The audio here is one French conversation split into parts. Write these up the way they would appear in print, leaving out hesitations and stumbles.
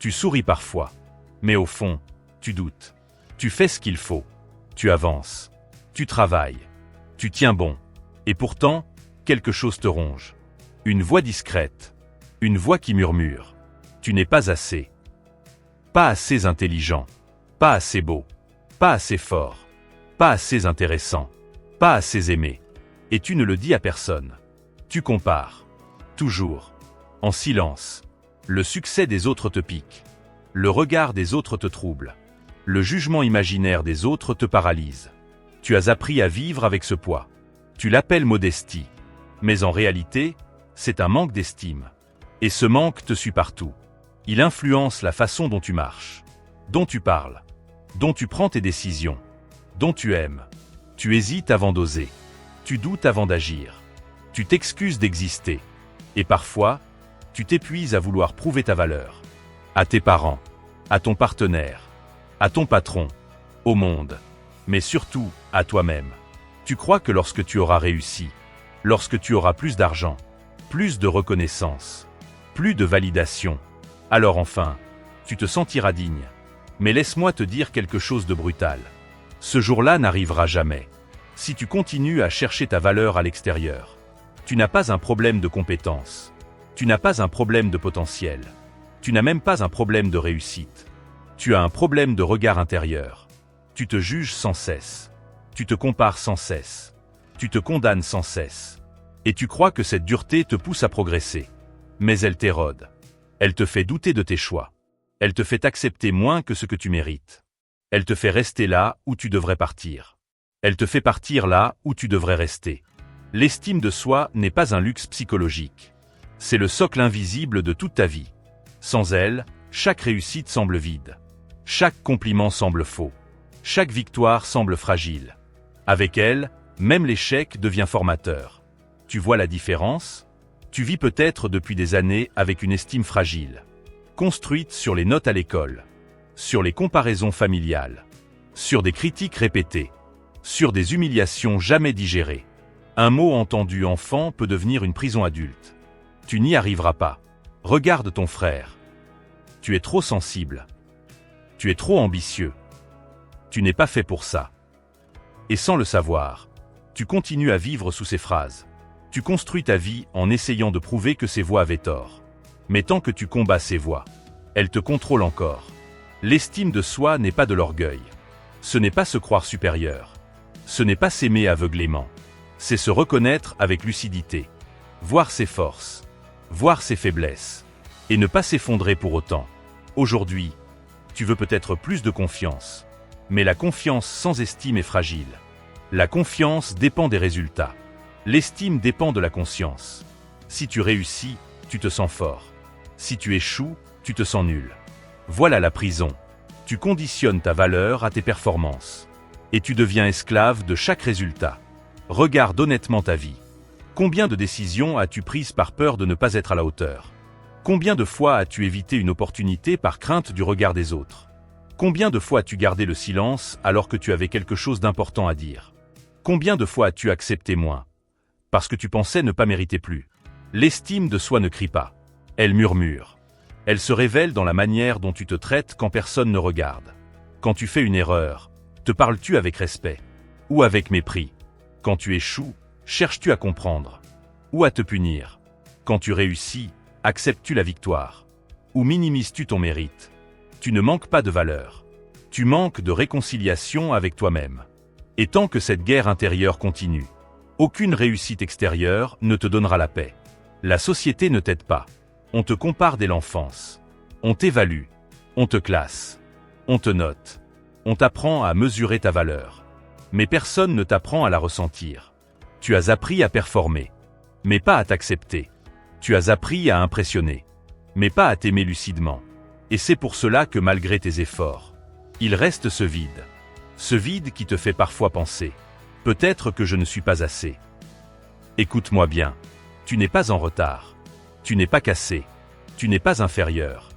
Tu souris parfois. Mais au fond, tu doutes. Tu fais ce qu'il faut. Tu avances. Tu travailles. Tu tiens bon. Et pourtant, quelque chose te ronge. Une voix discrète. Une voix qui murmure. Tu n'es pas assez. Pas assez intelligent. Pas assez beau. Pas assez fort. Pas assez intéressant. Pas assez aimé. Et tu ne le dis à personne. Tu compares. Toujours. En silence. Le succès des autres te pique. Le regard des autres te trouble. Le jugement imaginaire des autres te paralyse. Tu as appris à vivre avec ce poids. Tu l'appelles modestie. Mais en réalité, c'est un manque d'estime. Et ce manque te suit partout. Il influence la façon dont tu marches, dont tu parles, dont tu prends tes décisions, dont tu aimes. Tu hésites avant d'oser. Tu doutes avant d'agir. Tu t'excuses d'exister. Et parfois, tu t'épuises à vouloir prouver ta valeur. À tes parents, à ton partenaire, à ton patron, au monde, mais surtout à toi-même. Tu crois que lorsque tu auras réussi, lorsque tu auras plus d'argent, plus de reconnaissance, plus de validation, alors enfin, tu te sentiras digne. Mais laisse-moi te dire quelque chose de brutal. Ce jour-là n'arrivera jamais. Si tu continues à chercher ta valeur à l'extérieur, tu n'as pas un problème de compétence. Tu n'as pas un problème de potentiel. Tu n'as même pas un problème de réussite. Tu as un problème de regard intérieur. Tu te juges sans cesse. Tu te compares sans cesse. Tu te condamnes sans cesse. Et tu crois que cette dureté te pousse à progresser. Mais elle t'érode. Elle te fait douter de tes choix. Elle te fait accepter moins que ce que tu mérites. Elle te fait rester là où tu devrais partir. Elle te fait partir là où tu devrais rester. L'estime de soi n'est pas un luxe psychologique. C'est le socle invisible de toute ta vie. Sans elle, chaque réussite semble vide. Chaque compliment semble faux. Chaque victoire semble fragile. Avec elle, même l'échec devient formateur. Tu vois la différence ? Tu vis peut-être depuis des années avec une estime fragile, construite sur les notes à l'école, sur les comparaisons familiales, sur des critiques répétées, sur des humiliations jamais digérées. Un mot entendu enfant peut devenir une prison adulte. Tu n'y arriveras pas. Regarde ton frère. Tu es trop sensible. Tu es trop ambitieux. Tu n'es pas fait pour ça. Et sans le savoir, tu continues à vivre sous ces phrases. Tu construis ta vie en essayant de prouver que ces voix avaient tort. Mais tant que tu combats ces voix, elles te contrôlent encore. L'estime de soi n'est pas de l'orgueil. Ce n'est pas se croire supérieur. Ce n'est pas s'aimer aveuglément. C'est se reconnaître avec lucidité. Voir ses forces. Voir ses faiblesses. Et ne pas s'effondrer pour autant. Aujourd'hui, tu veux peut-être plus de confiance. Mais la confiance sans estime est fragile. La confiance dépend des résultats. L'estime dépend de la conscience. Si tu réussis, tu te sens fort. Si tu échoues, tu te sens nul. Voilà la prison. Tu conditionnes ta valeur à tes performances. Et tu deviens esclave de chaque résultat. Regarde honnêtement ta vie. Combien de décisions as-tu prises par peur de ne pas être à la hauteur ? Combien de fois as-tu évité une opportunité par crainte du regard des autres ? Combien de fois as-tu gardé le silence alors que tu avais quelque chose d'important à dire ? Combien de fois as-tu accepté moins ? Parce que tu pensais ne pas mériter plus. L'estime de soi ne crie pas. Elle murmure. Elle se révèle dans la manière dont tu te traites quand personne ne regarde. Quand tu fais une erreur, te parles-tu avec respect ? Ou avec mépris ? Quand tu échoues, cherches-tu à comprendre ? Ou à te punir ? Quand tu réussis, acceptes-tu la victoire ? Ou minimises-tu ton mérite ? Tu ne manques pas de valeur. Tu manques de réconciliation avec toi-même. Et tant que cette guerre intérieure continue, aucune réussite extérieure ne te donnera la paix. La société ne t'aide pas. On te compare dès l'enfance. On t'évalue. On te classe. On te note. On t'apprend à mesurer ta valeur. Mais personne ne t'apprend à la ressentir. Tu as appris à performer, mais pas à t'accepter. Tu as appris à impressionner, mais pas à t'aimer lucidement. Et c'est pour cela que malgré tes efforts, il reste ce vide. Ce vide qui te fait parfois penser « Peut-être que je ne suis pas assez ». Écoute-moi bien, tu n'es pas en retard. Tu n'es pas cassé. Tu n'es pas inférieur.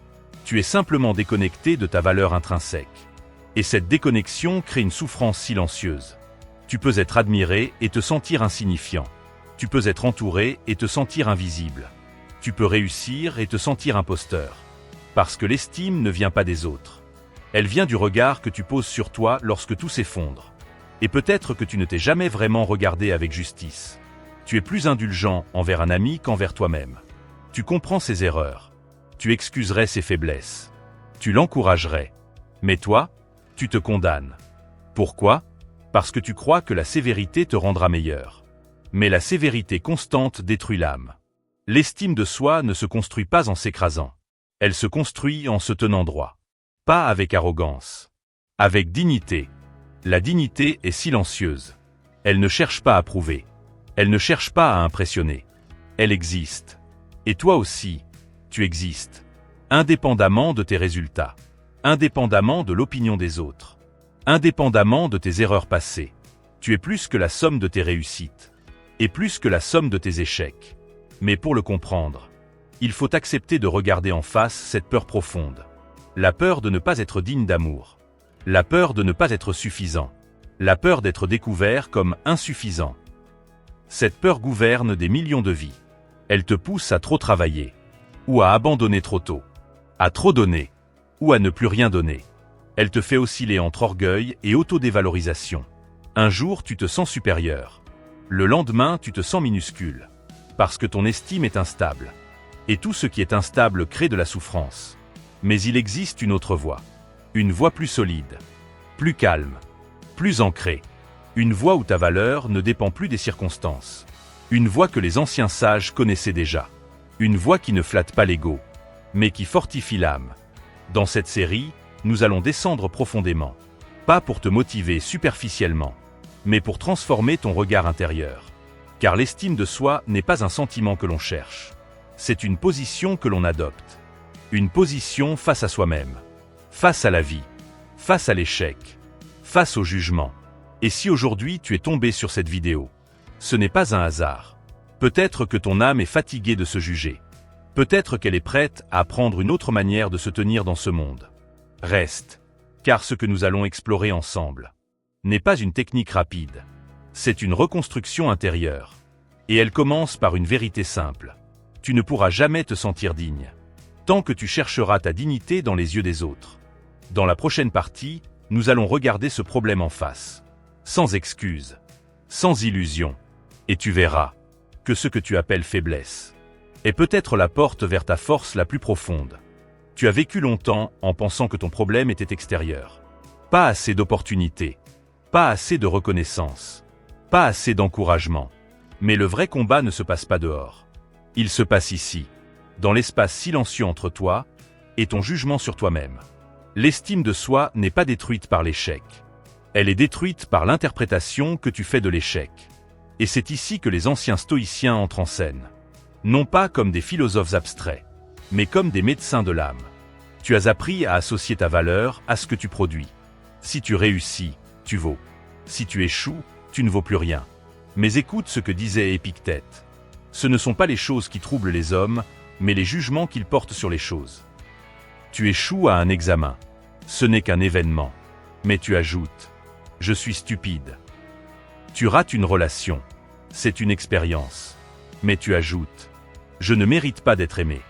Tu es simplement déconnecté de ta valeur intrinsèque. Et cette déconnexion crée une souffrance silencieuse. Tu peux être admiré et te sentir insignifiant. Tu peux être entouré et te sentir invisible. Tu peux réussir et te sentir imposteur. Parce que l'estime ne vient pas des autres. Elle vient du regard que tu poses sur toi lorsque tout s'effondre. Et peut-être que tu ne t'es jamais vraiment regardé avec justice. Tu es plus indulgent envers un ami qu'envers toi-même. Tu comprends ses erreurs. Tu excuserais ses faiblesses. Tu l'encouragerais. Mais toi, tu te condamnes. Pourquoi? Parce que tu crois que la sévérité te rendra meilleur. Mais la sévérité constante détruit l'âme. L'estime de soi ne se construit pas en s'écrasant. Elle se construit en se tenant droit. Pas avec arrogance. Avec dignité. La dignité est silencieuse. Elle ne cherche pas à prouver. Elle ne cherche pas à impressionner. Elle existe. Et toi aussi, tu existes. Indépendamment de tes résultats. Indépendamment de l'opinion des autres. Indépendamment de tes erreurs passées. Tu es plus que la somme de tes réussites. Et plus que la somme de tes échecs. Mais pour le comprendre, il faut accepter de regarder en face cette peur profonde. La peur de ne pas être digne d'amour. La peur de ne pas être suffisant. La peur d'être découvert comme insuffisant. Cette peur gouverne des millions de vies. Elle te pousse à trop travailler. Ou à abandonner trop tôt. À trop donner. Ou à ne plus rien donner. Elle te fait osciller entre orgueil et autodévalorisation. Un jour tu te sens supérieur. Le lendemain tu te sens minuscule. Parce que ton estime est instable. Et tout ce qui est instable crée de la souffrance. Mais il existe une autre voie. Une voie plus solide. Plus calme. Plus ancrée. Une voie où ta valeur ne dépend plus des circonstances. Une voie que les anciens sages connaissaient déjà. Une voie qui ne flatte pas l'ego, mais qui fortifie l'âme. Dans cette série, nous allons descendre profondément. Pas pour te motiver superficiellement, mais pour transformer ton regard intérieur. Car l'estime de soi n'est pas un sentiment que l'on cherche. C'est une position que l'on adopte. Une position face à soi-même. Face à la vie. Face à l'échec. Face au jugement. Et si aujourd'hui tu es tombé sur cette vidéo, ce n'est pas un hasard. Peut-être que ton âme est fatiguée de se juger. Peut-être qu'elle est prête à apprendre une autre manière de se tenir dans ce monde. Reste. Car ce que nous allons explorer ensemble n'est pas une technique rapide. C'est une reconstruction intérieure. Et elle commence par une vérité simple. Tu ne pourras jamais te sentir digne. Tant que tu chercheras ta dignité dans les yeux des autres. Dans la prochaine partie, nous allons regarder ce problème en face. Sans excuses. Sans illusion. Et tu verras que ce que tu appelles faiblesse est peut-être la porte vers ta force la plus profonde. Tu as vécu longtemps en pensant que ton problème était extérieur. Pas assez d'opportunités. Pas assez de reconnaissance. Pas assez d'encouragement. Mais le vrai combat ne se passe pas dehors. Il se passe ici, dans l'espace silencieux entre toi et ton jugement sur toi-même. L'estime de soi n'est pas détruite par l'échec. Elle est détruite par l'interprétation que tu fais de l'échec. Et c'est ici que les anciens stoïciens entrent en scène. Non pas comme des philosophes abstraits, mais comme des médecins de l'âme. Tu as appris à associer ta valeur à ce que tu produis. Si tu réussis, tu vaux. Si tu échoues, tu ne vaux plus rien. Mais écoute ce que disait Épictète. Ce ne sont pas les choses qui troublent les hommes, mais les jugements qu'ils portent sur les choses. Tu échoues à un examen. Ce n'est qu'un événement. Mais tu ajoutes « Je suis stupide ». Tu rates une relation. C'est une expérience. Mais tu ajoutes « Je ne mérite pas d'être aimé ».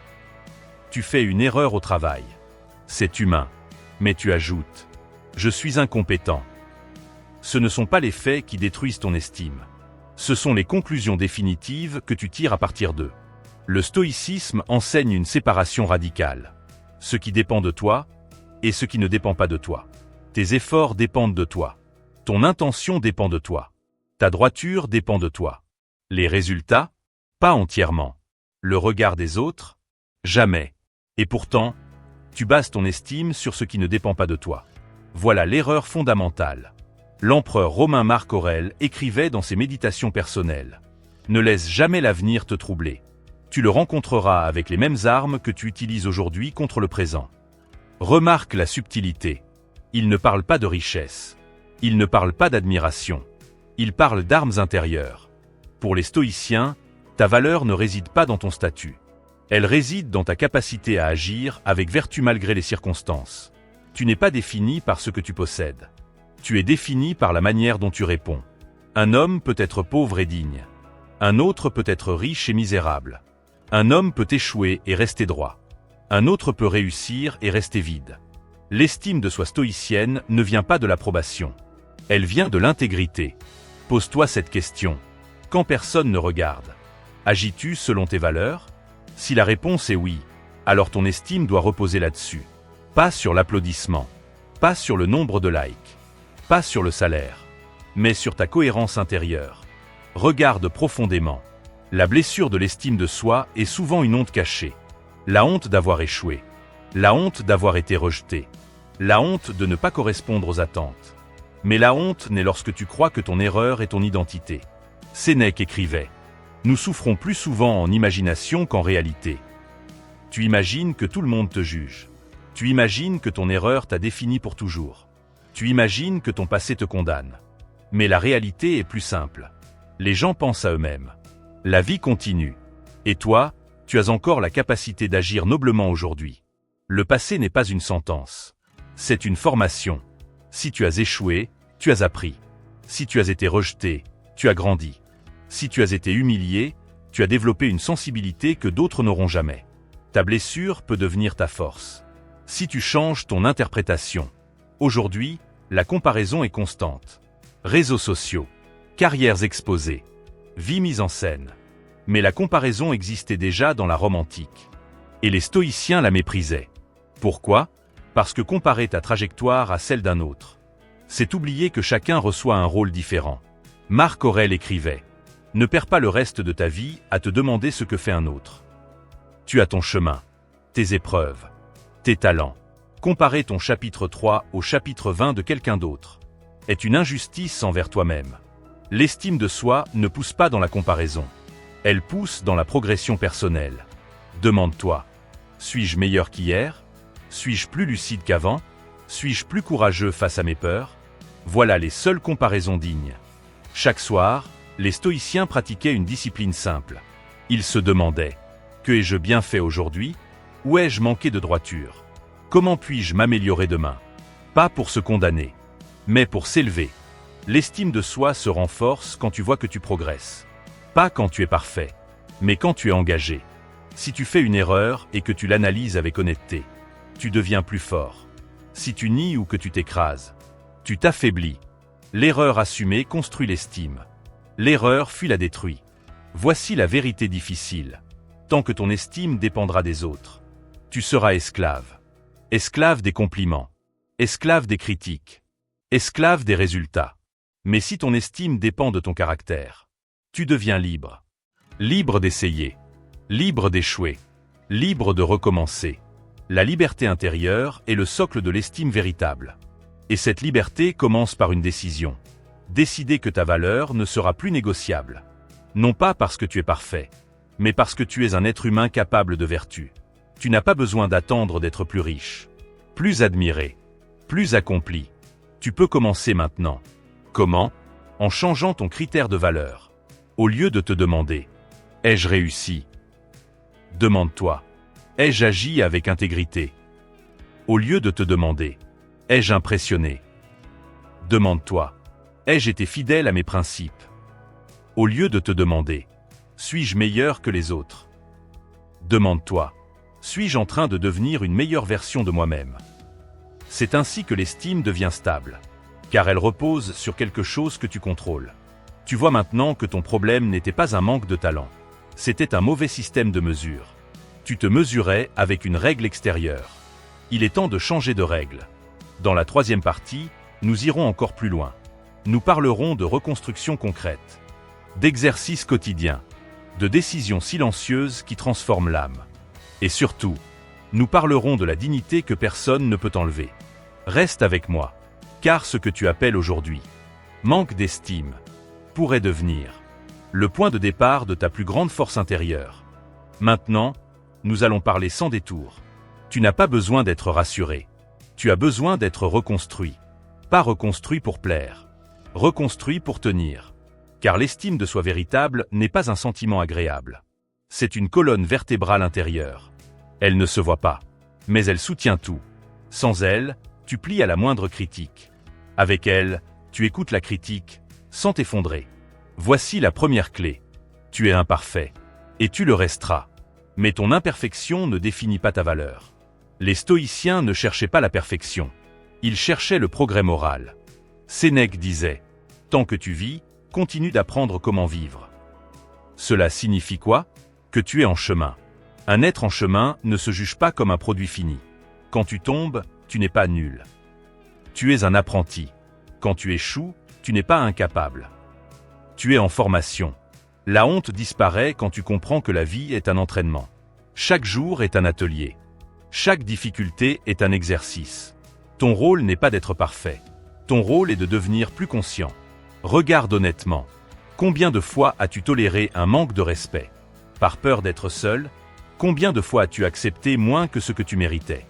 Tu fais une erreur au travail. C'est humain. Mais tu ajoutes « Je suis incompétent ». Ce ne sont pas les faits qui détruisent ton estime. Ce sont les conclusions définitives que tu tires à partir d'eux. Le stoïcisme enseigne une séparation radicale. Ce qui dépend de toi et ce qui ne dépend pas de toi. Tes efforts dépendent de toi. Ton intention dépend de toi. Ta droiture dépend de toi. Les résultats? Pas entièrement. Le regard des autres? Jamais. Et pourtant, tu bases ton estime sur ce qui ne dépend pas de toi. Voilà l'erreur fondamentale. L'empereur romain Marc Aurèle écrivait dans ses méditations personnelles. Ne laisse jamais l'avenir te troubler. Tu le rencontreras avec les mêmes armes que tu utilises aujourd'hui contre le présent. Remarque la subtilité. Il ne parle pas de richesse. Il ne parle pas d'admiration. Il parle d'armes intérieures. Pour les stoïciens, ta valeur ne réside pas dans ton statut. Elle réside dans ta capacité à agir avec vertu malgré les circonstances. Tu n'es pas défini par ce que tu possèdes. Tu es défini par la manière dont tu réponds. Un homme peut être pauvre et digne. Un autre peut être riche et misérable. Un homme peut échouer et rester droit. Un autre peut réussir et rester vide. L'estime de soi stoïcienne ne vient pas de l'approbation. Elle vient de l'intégrité. Pose-toi cette question. Quand personne ne regarde, agis-tu selon tes valeurs? Si la réponse est oui, alors ton estime doit reposer là-dessus. Pas sur l'applaudissement, pas sur le nombre de likes, pas sur le salaire, mais sur ta cohérence intérieure. Regarde profondément. La blessure de l'estime de soi est souvent une honte cachée. La honte d'avoir échoué, la honte d'avoir été rejeté, la honte de ne pas correspondre aux attentes. Mais la honte naît lorsque tu crois que ton erreur est ton identité. Sénèque écrivait « Nous souffrons plus souvent en imagination qu'en réalité ». Tu imagines que tout le monde te juge. Tu imagines que ton erreur t'a défini pour toujours. Tu imagines que ton passé te condamne. Mais la réalité est plus simple. Les gens pensent à eux-mêmes. La vie continue. Et toi, tu as encore la capacité d'agir noblement aujourd'hui. Le passé n'est pas une sentence. C'est une formation. Si tu as échoué, tu as appris. Si tu as été rejeté, tu as grandi. Si tu as été humilié, tu as développé une sensibilité que d'autres n'auront jamais. Ta blessure peut devenir ta force. Si tu changes ton interprétation. Aujourd'hui, la comparaison est constante. Réseaux sociaux, carrières exposées, vie mise en scène. Mais la comparaison existait déjà dans la Rome antique. Et les stoïciens la méprisaient. Pourquoi? Parce que comparer ta trajectoire à celle d'un autre, c'est oublier que chacun reçoit un rôle différent. Marc Aurèle écrivait « Ne perds pas le reste de ta vie à te demander ce que fait un autre. Tu as ton chemin, tes épreuves, tes talents. Comparer ton chapitre 3 au chapitre 20 de quelqu'un d'autre est une injustice envers toi-même. L'estime de soi ne pousse pas dans la comparaison. Elle pousse dans la progression personnelle. Demande-toi, suis-je meilleur qu'hier? Suis-je plus lucide qu'avant? Suis-je plus courageux face à mes peurs? Voilà les seules comparaisons dignes. Chaque soir, les stoïciens pratiquaient une discipline simple. Ils se demandaient, que ai-je bien fait aujourd'hui? Où ai-je manqué de droiture? Comment puis-je m'améliorer demain? Pas pour se condamner, mais pour s'élever. L'estime de soi se renforce quand tu vois que tu progresses. Pas quand tu es parfait, mais quand tu es engagé. Si tu fais une erreur et que tu l'analyses avec honnêteté, tu deviens plus fort. Si tu nies ou que tu t'écrases, tu t'affaiblis. L'erreur assumée construit l'estime. L'erreur fuit la détruit. Voici la vérité difficile. Tant que ton estime dépendra des autres, tu seras esclave. Esclave des compliments. Esclave des critiques. Esclave des résultats. Mais si ton estime dépend de ton caractère, tu deviens libre. Libre d'essayer. Libre d'échouer. Libre de recommencer. La liberté intérieure est le socle de l'estime véritable. Et cette liberté commence par une décision. Décider que ta valeur ne sera plus négociable. Non pas parce que tu es parfait, mais parce que tu es un être humain capable de vertu. Tu n'as pas besoin d'attendre d'être plus riche, plus admiré, plus accompli. Tu peux commencer maintenant. Comment? En changeant ton critère de valeur. Au lieu de te demander « Ai-je réussi ?» Demande-toi « Ai-je agi avec intégrité ?» Au lieu de te demander « Ai-je impressionné ?» Demande-toi « Ai-je été fidèle à mes principes ?» Au lieu de te demander « Suis-je meilleur que les autres ?» Demande-toi « Suis-je en train de devenir une meilleure version de moi-même ?» C'est ainsi que l'estime devient stable, car elle repose sur quelque chose que tu contrôles. Tu vois maintenant que ton problème n'était pas un manque de talent, c'était un mauvais système de mesure. Tu te mesurais avec une règle extérieure. Il est temps de changer de règle. Dans la troisième partie, nous irons encore plus loin. Nous parlerons de reconstruction concrète, d'exercices quotidiens, de décisions silencieuses qui transforment l'âme. Et surtout, nous parlerons de la dignité que personne ne peut enlever. Reste avec moi, car ce que tu appelles aujourd'hui manque d'estime pourrait devenir le point de départ de ta plus grande force intérieure. Maintenant, nous allons parler sans détour. Tu n'as pas besoin d'être rassuré. Tu as besoin d'être reconstruit. Pas reconstruit pour plaire. Reconstruit pour tenir. Car l'estime de soi véritable n'est pas un sentiment agréable. C'est une colonne vertébrale intérieure. Elle ne se voit pas, mais elle soutient tout. Sans elle, tu plies à la moindre critique. Avec elle, tu écoutes la critique, sans t'effondrer. Voici la première clé. Tu es imparfait, et tu le resteras. Mais ton imperfection ne définit pas ta valeur. Les stoïciens ne cherchaient pas la perfection. Ils cherchaient le progrès moral. Sénèque disait « Tant que tu vis, continue d'apprendre comment vivre ». Cela signifie quoi? Que tu es en chemin. Un être en chemin ne se juge pas comme un produit fini. Quand tu tombes, tu n'es pas nul. Tu es un apprenti. Quand tu échoues, tu n'es pas incapable. Tu es en formation. La honte disparaît quand tu comprends que la vie est un entraînement. Chaque jour est un atelier. Chaque difficulté est un exercice. Ton rôle n'est pas d'être parfait. Ton rôle est de devenir plus conscient. Regarde honnêtement. Combien de fois as-tu toléré un manque de respect? Par peur d'être seul? Combien de fois as-tu accepté moins que ce que tu méritais?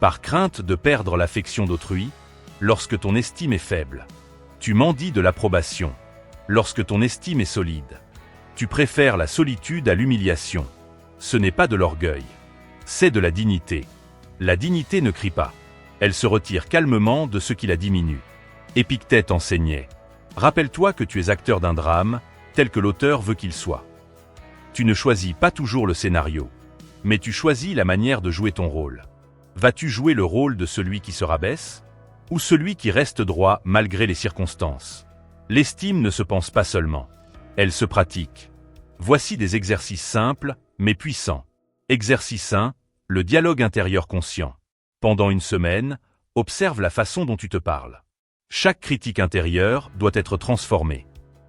Par crainte de perdre l'affection d'autrui? Lorsque ton estime est faible. Tu mendies de l'approbation. Lorsque ton estime est solide. Tu préfères la solitude à l'humiliation. Ce n'est pas de l'orgueil. C'est de la dignité. La dignité ne crie pas. Elle se retire calmement de ce qui la diminue. Épictète enseignait. Rappelle-toi que tu es acteur d'un drame, tel que l'auteur veut qu'il soit. Tu ne choisis pas toujours le scénario, mais tu choisis la manière de jouer ton rôle. Vas-tu jouer le rôle de celui qui se rabaisse, ou celui qui reste droit malgré les circonstances? L'estime ne se pense pas seulement. Elle se pratique. Voici des exercices simples, mais puissants. Exercice 1, le dialogue intérieur conscient. Pendant une semaine, observe la façon dont tu te parles. Chaque critique intérieure doit être transformée.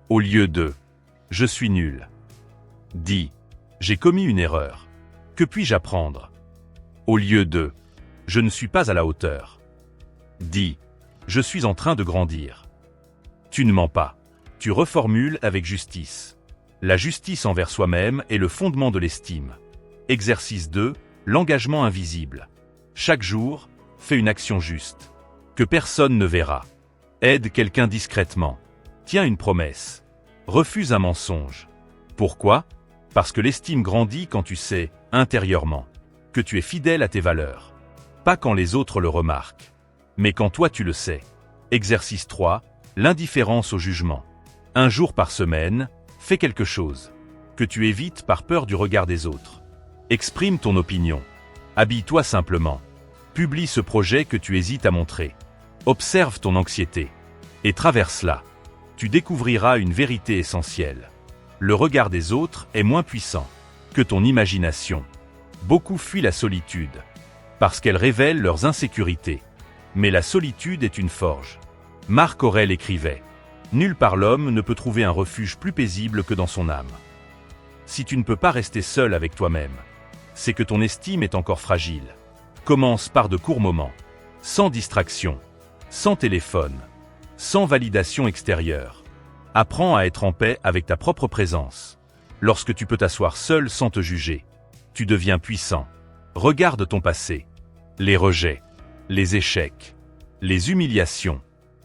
Au lieu de « je suis nul », dis « j'ai commis une erreur. Que puis-je apprendre ?» Au lieu de « je ne suis pas à la hauteur », dis « je suis en train de grandir ». Tu ne mens pas. Tu reformules avec justice. La justice envers soi-même est le fondement de l'estime. Exercice 2, l'engagement invisible. Chaque jour, fais une action juste, que personne ne verra. Aide quelqu'un discrètement. Tiens une promesse. Refuse un mensonge. Pourquoi? Parce que l'estime grandit quand tu sais, intérieurement, que tu es fidèle à tes valeurs. Pas quand les autres le remarquent, mais quand toi tu le sais. Exercice 3, l'indifférence au jugement. Un jour par semaine, fais quelque chose que tu évites par peur du regard des autres. Exprime ton opinion. Habille-toi simplement. Publie ce projet que tu hésites à montrer. Observe ton anxiété. Et traverse-la. Tu découvriras une vérité essentielle. Le regard des autres est moins puissant que ton imagination. Beaucoup fuient la solitude, parce qu'elle révèle leurs insécurités. Mais la solitude est une forge. Marc Aurèle écrivait « Nulle part l'homme ne peut trouver un refuge plus paisible que dans son âme. » Si tu ne peux pas rester seul avec toi-même, c'est que ton estime est encore fragile. Commence par de courts moments, sans distraction, sans téléphone, sans validation extérieure. Apprends à être en paix avec ta propre présence. Lorsque tu peux t'asseoir seul sans te juger, tu deviens puissant. Regarde ton passé, les rejets, les échecs, les humiliations.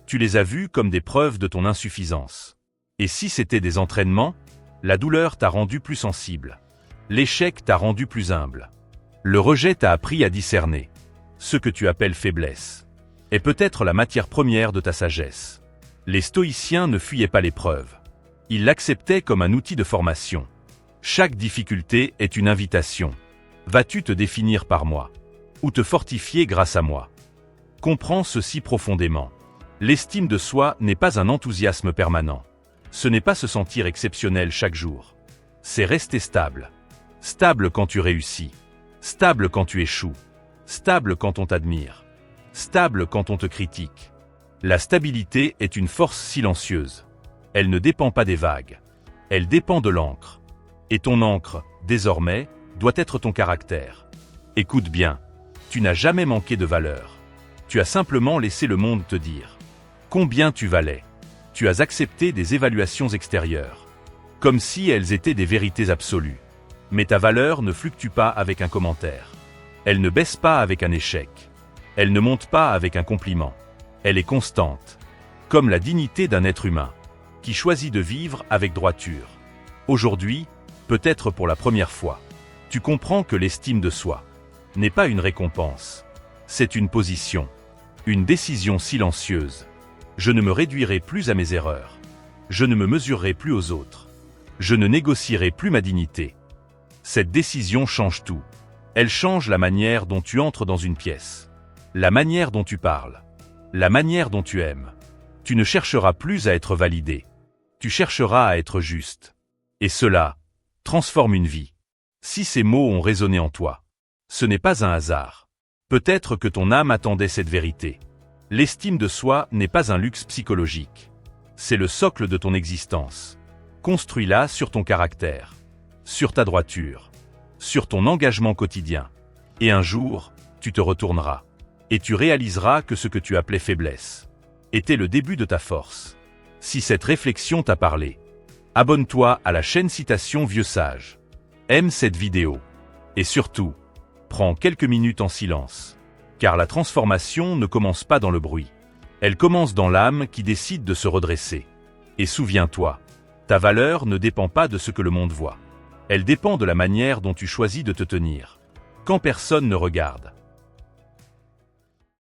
Tu les as vus comme des preuves de ton insuffisance. Et si c'était des entraînements, la douleur t'a rendu plus sensible. L'échec t'a rendu plus humble. Le rejet t'a appris à discerner. Ce que tu appelles faiblesse est peut-être la matière première de ta sagesse. Les stoïciens ne fuyaient pas l'épreuve. Ils l'acceptaient comme un outil de formation. Chaque difficulté est une invitation. Vas-tu te définir par moi? Ou te fortifier grâce à moi? Comprends ceci profondément. L'estime de soi n'est pas un enthousiasme permanent. Ce n'est pas se sentir exceptionnel chaque jour. C'est rester stable. Stable quand tu réussis. Stable quand tu échoues. Stable quand on t'admire. Stable quand on te critique. La stabilité est une force silencieuse. Elle ne dépend pas des vagues. Elle dépend de l'encre. Et ton encre, désormais, doit être ton caractère. Écoute bien, tu n'as jamais manqué de valeur. Tu as simplement laissé le monde te dire combien tu valais. Tu as accepté des évaluations extérieures, comme si elles étaient des vérités absolues. Mais ta valeur ne fluctue pas avec un commentaire. Elle ne baisse pas avec un échec. Elle ne monte pas avec un compliment. Elle est constante, comme la dignité d'un être humain, qui choisit de vivre avec droiture. Aujourd'hui, peut-être pour la première fois, tu comprends que l'estime de soi n'est pas une récompense. C'est une position, une décision silencieuse. Je ne me réduirai plus à mes erreurs. Je ne me mesurerai plus aux autres. Je ne négocierai plus ma dignité. Cette décision change tout. Elle change la manière dont tu entres dans une pièce, la manière dont tu parles, la manière dont tu aimes. Tu ne chercheras plus à être validé. Tu chercheras à être juste. Et cela transforme une vie. Si ces mots ont résonné en toi, ce n'est pas un hasard. Peut-être que ton âme attendait cette vérité. L'estime de soi n'est pas un luxe psychologique. C'est le socle de ton existence. Construis-la sur ton caractère, sur ta droiture, sur ton engagement quotidien. Et un jour, tu te retourneras. Et tu réaliseras que ce que tu appelais faiblesse était le début de ta force. Si cette réflexion t'a parlé, abonne-toi à la chaîne Citation Vieux Sage. Aime cette vidéo. Et surtout, prends quelques minutes en silence. Car la transformation ne commence pas dans le bruit. Elle commence dans l'âme qui décide de se redresser. Et souviens-toi, ta valeur ne dépend pas de ce que le monde voit. Elle dépend de la manière dont tu choisis de te tenir. Quand personne ne regarde.